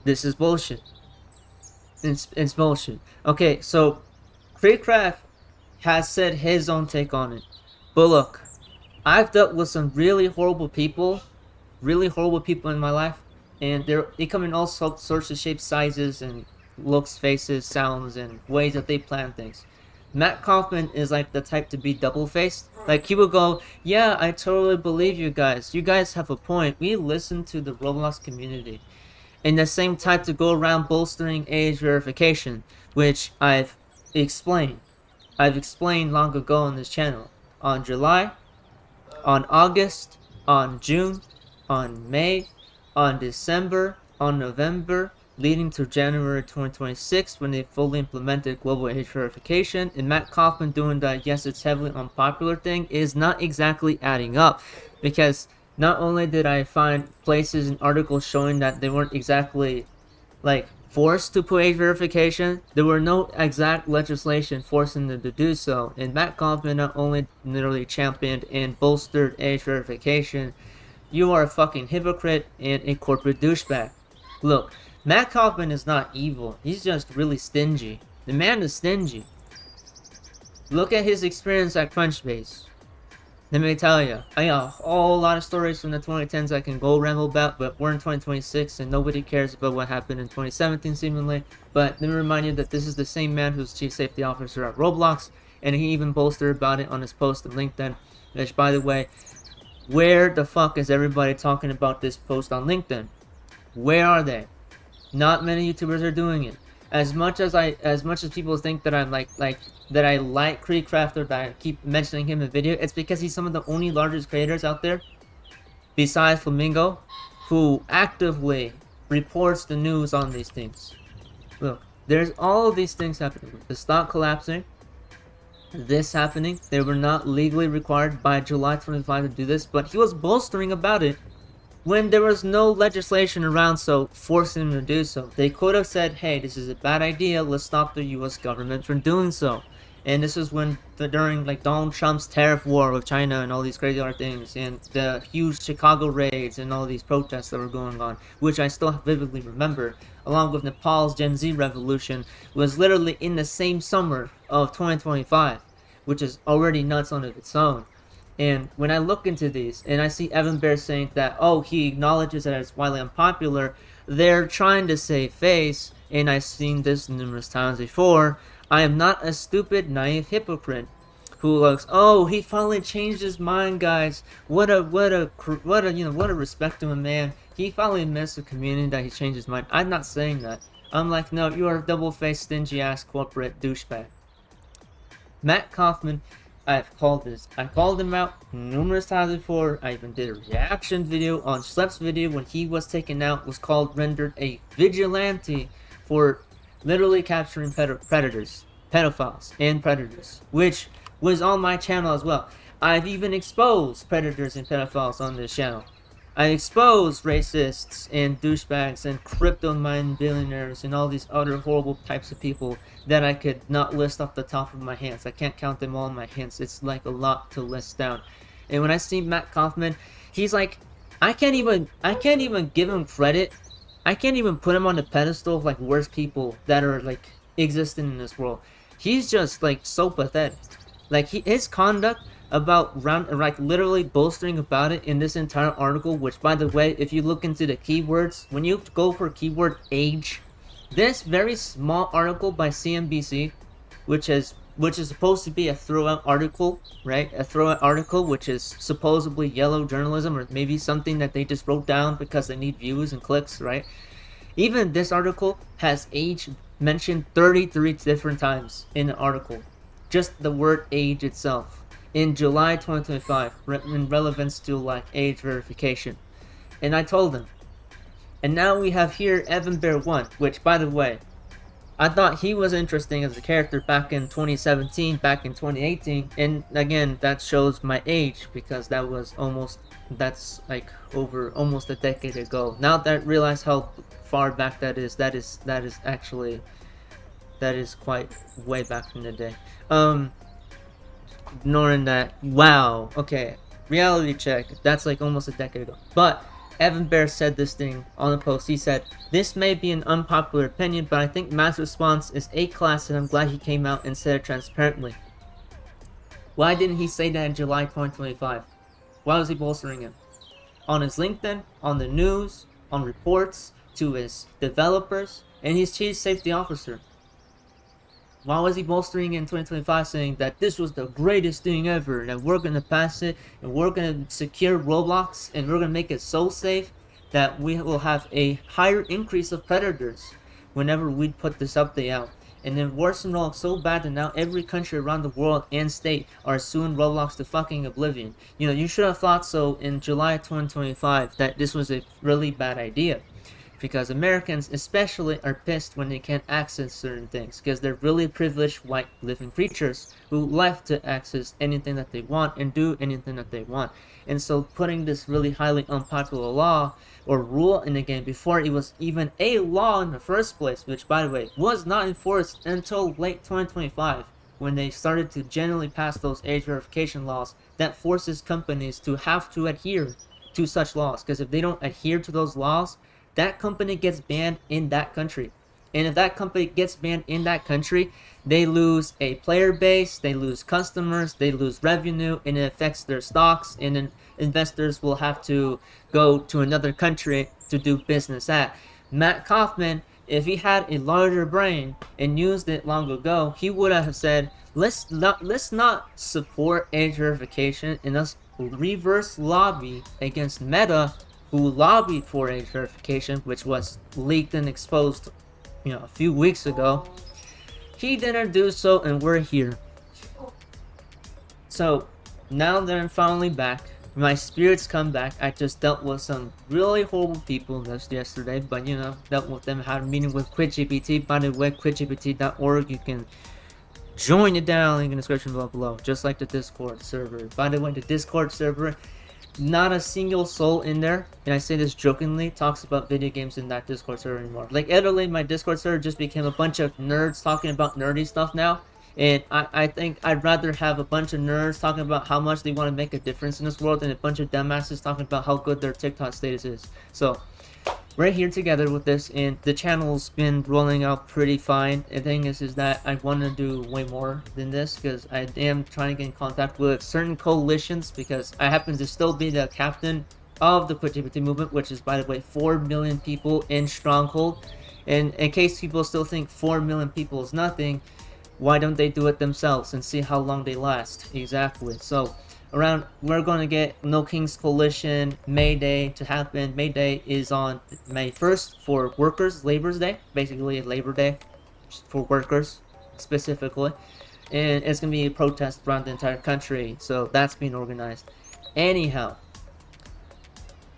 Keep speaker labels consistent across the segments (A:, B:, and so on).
A: This is bullshit. It's bullshit. Okay, so Creecraft has said his own take on it. But look, I've dealt with some really horrible people in my life, and they come in all sorts of shapes, sizes, and looks, faces, sounds, and ways that they plan things. Matt Kaufman is like the type to be double faced. Like he will go, "Yeah, I totally believe you guys. You guys have a point. We listen to the Roblox community." And the same type to go around bolstering age verification, which explained. I've explained long ago on this channel. On July, on August, on June, on May, on December, on November, leading to January 2026 when they fully implemented global age verification. And Matt Kaufman doing that, yes, it's heavily unpopular thing, is not exactly adding up. Because not only did I find places and articles showing that they weren't exactly like forced to put age verification, there were no exact legislation forcing them to do so. And Matt Kaufman not only literally championed and bolstered age verification, you are a fucking hypocrite and a corporate douchebag. Look, Matt Kaufman is not evil. He's just really stingy. The man is stingy. Look at his experience at Crunchbase. Let me tell you, I got a whole lot of stories from the 2010s I can go ramble about, but we're in 2026 and nobody cares about what happened in 2017 seemingly. But let me remind you that this is the same man who's chief safety officer at Roblox, and he even boasted about it on his post on LinkedIn, which, by the way, where the fuck is everybody talking about this post on LinkedIn? Where are they? Not many YouTubers are doing it. As much as people think that I'm like that I like Creecraft or that I keep mentioning him in video, it's because he's some of the only largest creators out there, besides Flamingo, who actively reports the news on these things. Look, there's all of these things happening. The stock collapsing, this happening. They were not legally required by July 25 to do this, but he was bolstering about it when there was no legislation around so forcing them to do so. They could have said, hey, this is a bad idea, let's stop the US government from doing so. And this is when during like Donald Trump's tariff war with China and all these crazy other things, and the huge Chicago raids and all these protests that were going on, which I still vividly remember, along with Nepal's Gen Z revolution, was literally in the same summer of 2025, which is already nuts on its own. And when I look into these and I see Evan Bear saying that, oh, he acknowledges that it's widely unpopular, they're trying to save face, and I've seen this numerous times before. I am not a stupid, naive hypocrite who looks, oh, he finally changed his mind, guys. What a respect to a man. He finally missed the community that he changed his mind. I'm not saying that. I'm like, no, you are a double-faced, stingy-ass corporate douchebag. Matt Kaufman, I called him out numerous times before. I even did a reaction video on Schlepp's video when he was taken out, was called rendered a vigilante for literally capturing pedophiles, and predators, which was on my channel as well. I've even exposed predators and pedophiles on this channel. I exposed racists and douchebags and crypto mine billionaires and all these other horrible types of people that I could not list off the top of my hands. I can't count them all in my hands. It's like a lot to list down. And when I see Matt Kaufman, he's like, I can't even give him credit. I can't even put him on the pedestal of like worst people that are like existing in this world. He's just like so pathetic. Like his conduct about like literally bolstering about it in this entire article, which by the way, if you look into the keywords, when you go for keyword age, this very small article by CNBC, which is supposed to be a throwout article, right? A throwout article, which is supposedly yellow journalism, or maybe something that they just wrote down because they need views and clicks, right? Even this article has age mentioned 33 different times in the article. Just the word age itself. In July 2025, in relevance to like age verification. And I told him. And now we have here Evan Bear 1, which by the way, I thought he was interesting as a character back in 2017, back in 2018, and again, that shows my age because that's like over almost a decade ago. Now that I realize how far back that is quite way back in the day. Ignoring that, wow, okay, reality check, that's like almost a decade ago. But Evan Bear said this thing on the post. He said, "This may be an unpopular opinion, but I think Matt's response is A-class, and I'm glad he came out and said it transparently." Why didn't he say that in July 2025? Why was he bolstering him? On his LinkedIn, on the news, on reports, to his developers, and his chief safety officer. Why was he bolstering in 2025 saying that this was the greatest thing ever, and that we're going to pass it, and we're going to secure Roblox, and we're going to make it so safe that we will have a higher increase of predators whenever we put this update out. And then worse than all, so bad that now every country around the world and state are suing Roblox to fucking oblivion. You know, you should have thought so in July 2025 that this was a really bad idea. Because Americans especially are pissed when they can't access certain things, because they're really privileged white living creatures who like to access anything that they want and do anything that they want. And so putting this really highly unpopular law or rule in the game before it was even a law in the first place, which by the way was not enforced until late 2025 when they started to generally pass those age verification laws that forces companies to have to adhere to such laws. Because if they don't adhere to those laws, that company gets banned in that country. And if that company gets banned in that country, they lose a player base, they lose customers, they lose revenue, and it affects their stocks, and then investors will have to go to another country to do business at. Matt Kaufman, if he had a larger brain and used it long ago, he would have said, let's not support age verification, and let's reverse lobby against Meta, who lobbied for age verification, which was leaked and exposed, a few weeks ago. He didn't do so, and we're here. So now that I'm finally back, my spirits come back. I just dealt with some really horrible people just yesterday, but dealt with them, had a meeting with QuitGPT. By the way, quitgpt.org, you can join it down, link in the description below, just like the Discord server. By the way, the Discord server, not a single soul in there, and I say this jokingly, talks about video games in that Discord server anymore. Like, literally, my Discord server just became a bunch of nerds talking about nerdy stuff now. And I think I'd rather have a bunch of nerds talking about how much they want to make a difference in this world than a bunch of dumbasses talking about how good their TikTok status is. So, we're here together with this, and the channel's been rolling out pretty fine. The thing is that I want to do way more than this, because I am trying to get in contact with certain coalitions, because I happen to still be the captain of the QuitGPT movement, which is, by the way, 4 million people in Stronghold. And in case people still think 4 million people is nothing, why don't they do it themselves and see how long they last? Exactly. So we're going to get No King's Coalition May Day to happen. May Day is on May 1st for workers, Labor's Day, basically a Labor Day for workers specifically, and it's going to be a protest around the entire country, so that's being organized. Anyhow,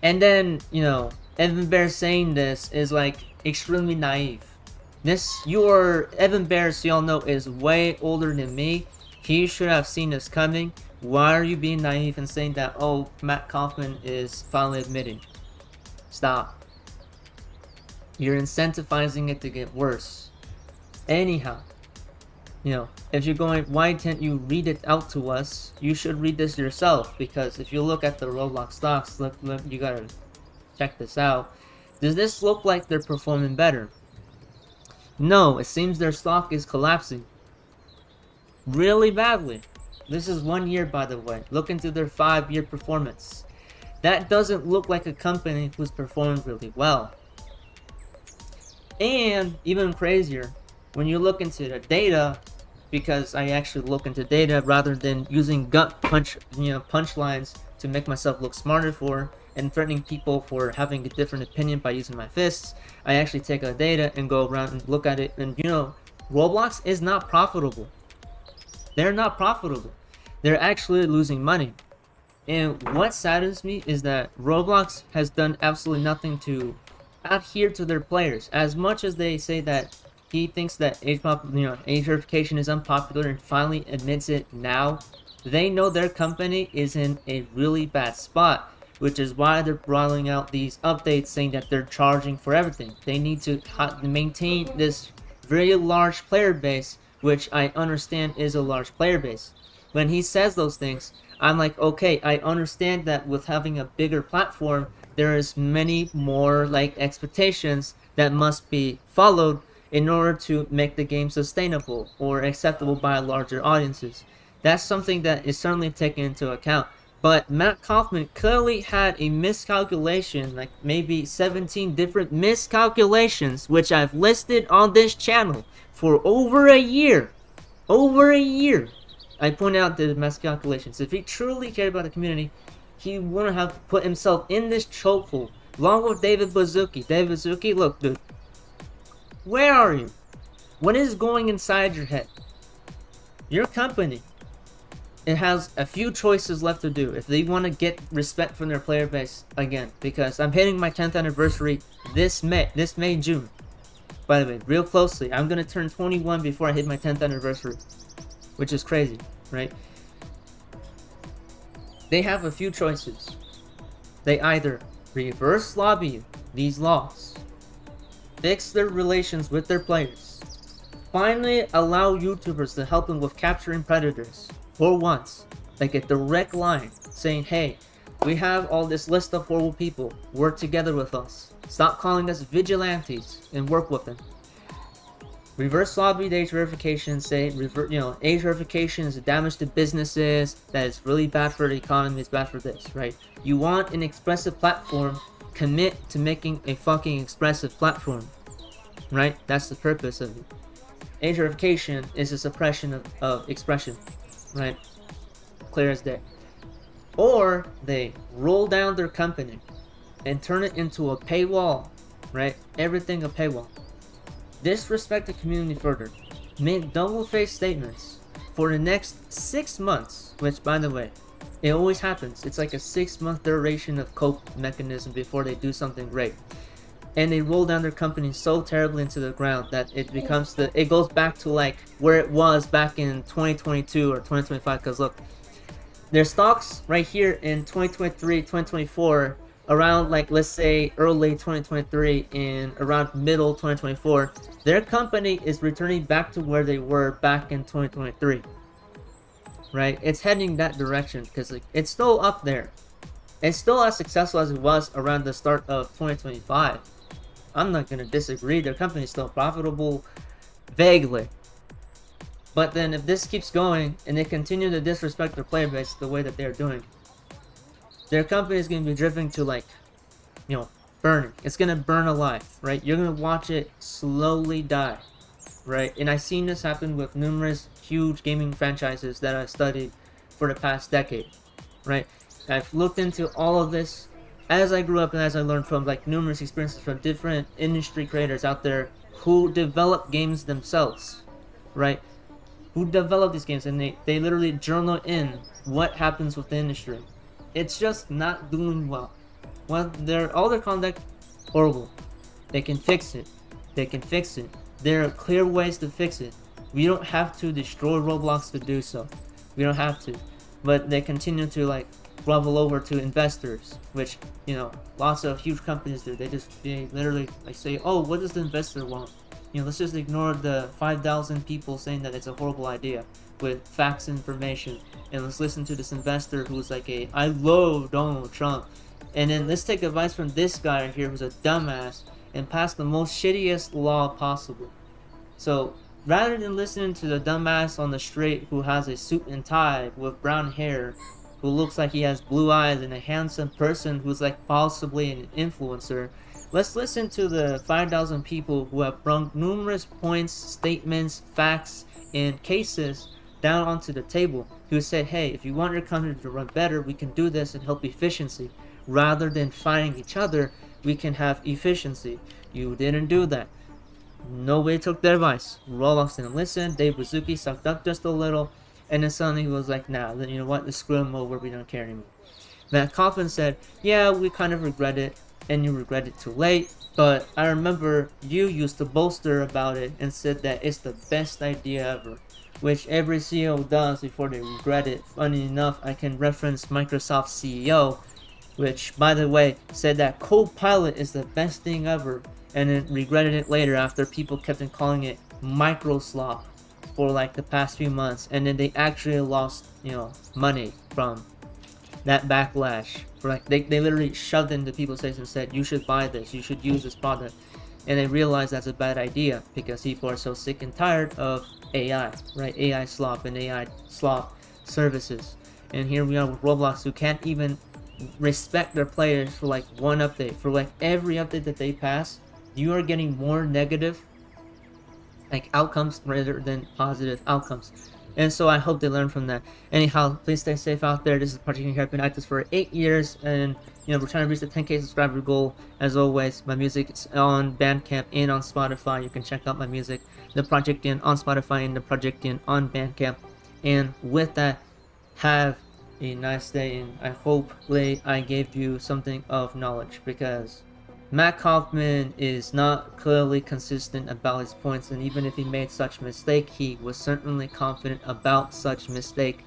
A: and then Evan Bear saying this is like extremely naive. Evan Bear, so y'all know, is way older than me. He should have seen this coming. Why are you being naive and saying that, oh, Matt Kaufman is finally admitting? Stop. You're incentivizing it to get worse. Anyhow, if you're going, why can't you read it out to us? You should read this yourself, because if you look at the Roblox stocks, look, you gotta check this out. Does this look like they're performing better? No, it seems their stock is collapsing really badly. This is 1 year, by the way. Look into their 5-year performance. That doesn't look like a company who's performing really well. And even crazier, when you look into the data, because I actually look into data rather than using gut punchlines to make myself look smarter for and threatening people for having a different opinion by using my fists. I actually take the data and go around and look at it, and Roblox is not profitable. They're not profitable. They're actually losing money. And what saddens me is that Roblox has done absolutely nothing to adhere to their players. As much as they say that he thinks that age verification is unpopular and finally admits it now, they know their company is in a really bad spot, which is why they're rolling out these updates saying that they're charging for everything. They need to maintain this very large player base, which I understand is a large player base. When he says those things, I'm like, okay, I understand that with having a bigger platform, there is many more like expectations that must be followed in order to make the game sustainable or acceptable by larger audiences. That's something that is certainly taken into account. But Matt Kaufman clearly had a miscalculation, like maybe 17 different miscalculations, which I've listed on this channel for over a year. Over a year. I point out the miscalculations. If he truly cared about the community, he wouldn't have put himself in this chokehold, along with David Baszucki. David Baszucki, look, dude, where are you? What is going inside your head? Your company, it has a few choices left to do if they want to get respect from their player base again. Because I'm hitting my 10th anniversary this May, June. By the way, real closely, I'm gonna turn 21 before I hit my 10th anniversary, which is crazy, right? They have a few choices. They either reverse lobby these laws, fix their relations with their players, finally allow YouTubers to help them with capturing predators for once, like a direct line saying, hey, we have all this list of horrible people, work together with us, stop calling us vigilantes and work with them. Reverse lobby age verification, say age verification is a damage to businesses, that is really bad for the economy, it's bad for this, right? You want an expressive platform, commit to making a fucking expressive platform, right? That's the purpose of it. Age verification is a suppression of expression, right? Clear as day. Or they roll down their company and turn it into a paywall, right? Everything a paywall. Disrespect the community further. Make double-faced statements for the next 6 months, which, by the way, it always happens. It's like a 6-month duration of cope mechanism before they do something great. And they roll down their company so terribly into the ground that it goes back to like where it was back in 2022 or 2025. Because look, their stocks right here in 2023, 2024, around like let's say early 2023 and around middle 2024, their company is returning back to where they were back in 2023, right? It's heading that direction because like, it's still up there. It's still as successful as it was around the start of 2025. I'm not gonna disagree, their company is still profitable, vaguely. But then if this keeps going and they continue to disrespect their player base the way that they're doing, their company is going to be drifting to like, burning. It's going to burn alive, right? You're going to watch it slowly die, right? And I've seen this happen with numerous huge gaming franchises that I've studied for the past decade, right? I've looked into all of this as I grew up and as I learned from like numerous experiences from different industry creators out there who develop games themselves, right? Who develop these games, and they literally journal in what happens with the industry. It's just not doing well. Well, all their conduct horrible. They can fix it. They can fix it. There are clear ways to fix it. We don't have to destroy Roblox to do so. We don't have to. But they continue to like grovel over to investors, which lots of huge companies do. They literally like say, oh, what does the investor want? Let's just ignore the 5,000 people saying that it's a horrible idea with facts and information, and let's listen to this investor who's like I love Donald Trump, and then let's take advice from this guy here who's a dumbass and pass the most shittiest law possible. So rather than listening to the dumbass on the street who has a suit and tie with brown hair, who looks like he has blue eyes, and a handsome person who's like possibly an influencer, let's listen to the 5,000 people who have brought numerous points, statements, facts, and cases down onto the table, who said, hey, if you want your company to run better, we can do this and help efficiency. Rather than fighting each other, we can have efficiency. You didn't do that. Nobody took their advice. Roblox didn't listen. Dave Baszucki sucked up just a little, and then suddenly he was like, nah, you know what, let's screw him over, we don't care anymore. Matt Kaufman said, yeah, we kind of regret it, and you regret it too late, but I remember you used to bolster about it and said that it's the best idea ever, which every CEO does before they regret it. Funny enough, I can reference Microsoft CEO, which, by the way, said that Copilot is the best thing ever, and then regretted it later after people kept on calling it Microslop for like the past few months, and then they actually lost, money from that backlash for like they literally shoved into people's face and said, you should buy this, you should use this product, and they realized that's a bad idea because people are so sick and tired of AI, right? AI slop and AI slop services. And here we are with Roblox, who can't even respect their players for like one update. For like every update that they pass, you are getting more negative like outcomes rather than positive outcomes. And so I hope they learn from that. Anyhow, please stay safe out there. This is Project here. I've been at this for 8 years, and we're trying to reach the 10K subscriber goal. As always, my music is on Bandcamp and on Spotify. You can check out my music, The Project In, on Spotify and The Project In on Bandcamp. And with that, have a nice day, and I hope I gave you something of knowledge, because Matt Kaufman is not clearly consistent about his points, and even if he made such mistake, he was certainly confident about such mistake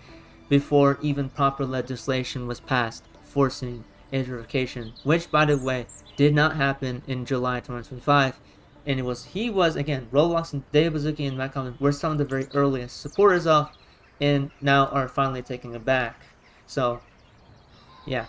A: before even proper legislation was passed forcing age verification, which, by the way, did not happen in July 2025. And he was again, Roblox and Dave Bazuki and Matt Kaufman were some of the very earliest supporters of, and now are finally taking it back. So, yeah.